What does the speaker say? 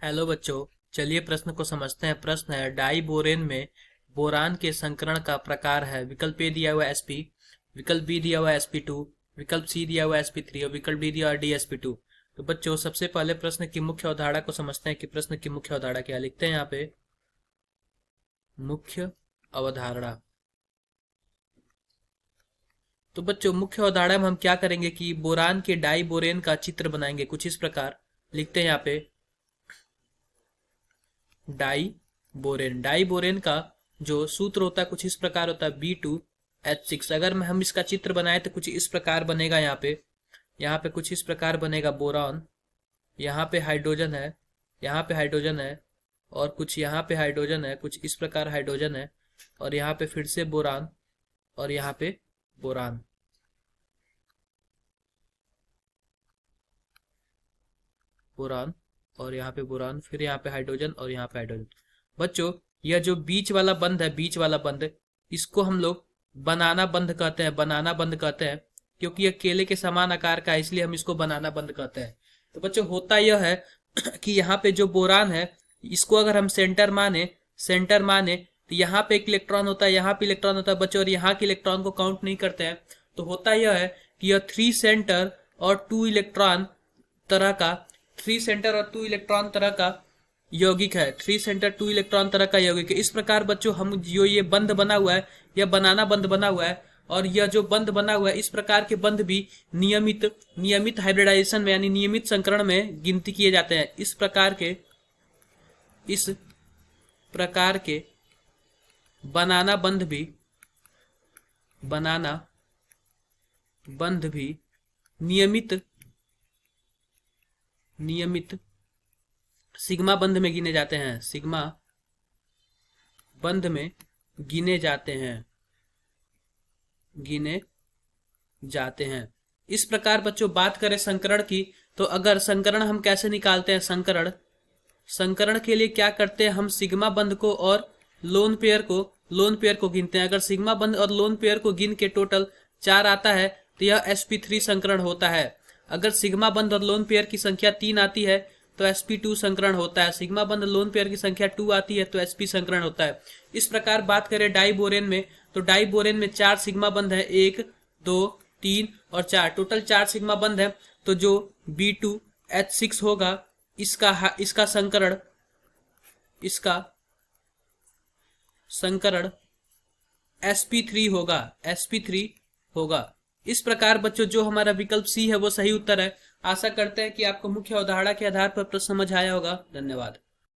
Hello बच्चों, चलिए प्रश्न को समझते हैं। प्रश्न है डाई बोरेन में बोरान के संकरण का प्रकार है। विकल्प ए दिया हुआ sp, विकल्प बी दिया हुआ sp2, विकल्प सी दिया हुआ sp3 और विकल्प डी दिया हुआ dsp2। तो बच्चों सबसे पहले प्रश्न की मुख्य अवधारणा को समझते हैं कि प्रश्न की मुख्य अवधारणा क्या लिखते हैं यहाँ पे। मुख्य अवधारणा। तो बच्चों मुख्य अवधारणा में हम क्या करेंगे कि बोरान के डाई बोरेन का चित्र बनाएंगे। कुछ इस प्रकार लिखते हैं यहाँ पे। डाई बोरेन का जो सूत्र होता है कुछ इस प्रकार होता है B2H6। अगर हम इसका चित्र बनाए तो कुछ इस प्रकार बनेगा। यहाँ पे कुछ इस प्रकार बनेगा बोरान। यहाँ पे हाइड्रोजन है, यहाँ पे हाइड्रोजन है और कुछ यहाँ पे हाइड्रोजन है, कुछ इस प्रकार हाइड्रोजन है और यहाँ पे फिर से बोरान और यहाँ पे बोरान। बोरान और यहाँ पे बोरान, फिर यहाँ पे हाइड्रोजन और यहाँ पे हाइड्रोजन। बच्चों यह जो बीच वाला बंध है, बीच वाला बंध, इसको हम लोग बनाना बंध कहते हैं। बनाना बंध कहते हैं क्योंकि यह केले के समान आकार का है, इसलिए हम इसको बनाना बंध कहते हैं। तो बच्चों होता यह है कि यहाँ पे जो बोरान है इसको अगर हम सेंटर माने तो यहाँ पे एक इलेक्ट्रॉन होता है, यहाँ पे इलेक्ट्रॉन होता है बच्चों, और यहाँ के इलेक्ट्रॉन को काउंट नहीं करते हैं। तो होता यह है कि यह 3 सेंटर और 2 इलेक्ट्रॉन तरह का 3 सेंटर और 2 इलेक्ट्रॉन तरह का यौगिक है। 3 सेंटर 2 इलेक्ट्रॉन तरह का यौगिक है। इस प्रकार बच्चों हम जो ये बंध बना हुआ है, यह बनाना बंध बना हुआ है और यह जो बंध बना हुआ है इस प्रकार के बंध भी नियमित हाइब्रिडाइजेशन में यानी नियमित संकरण में गिनती किए जाते हैं। इस प्रकार के बनाना बंध भी नियमित सिग्मा बंध में गिने जाते हैं। सिग्मा बंध में गिने जाते हैं। इस प्रकार बच्चों बात करें संकरण की, तो अगर संकरण हम कैसे निकालते हैं, संकरण के लिए क्या करते हैं, हम सिग्मा बंध को और लोन पेयर को गिनते हैं। अगर सिग्मा बंध और लोन पेयर को गिन के टोटल 4 आता है तो यह sp3 संकरण होता है। अगर सिग्मा बंध और लोन पेयर की संख्या 3 आती है तो sp2 संकरण होता है। सिग्मा बंध लोन पेयर की संख्या 2 आती है तो sp संकरण होता है। इस प्रकार बात करें डाई बोरेन में, तो डाई बोरेन में 4 सिग्मा बंध है, 1 2 3 और 4, टोटल 4 सिग्मा बंध है। तो जो B2H6 होगा इसका संकरण sp3 होगा। इस प्रकार बच्चों जो हमारा विकल्प सी है वो सही उत्तर है। आशा करते हैं कि आपको मुख्य अवधारणा के आधार पर प्रश्न समझ आया होगा। धन्यवाद।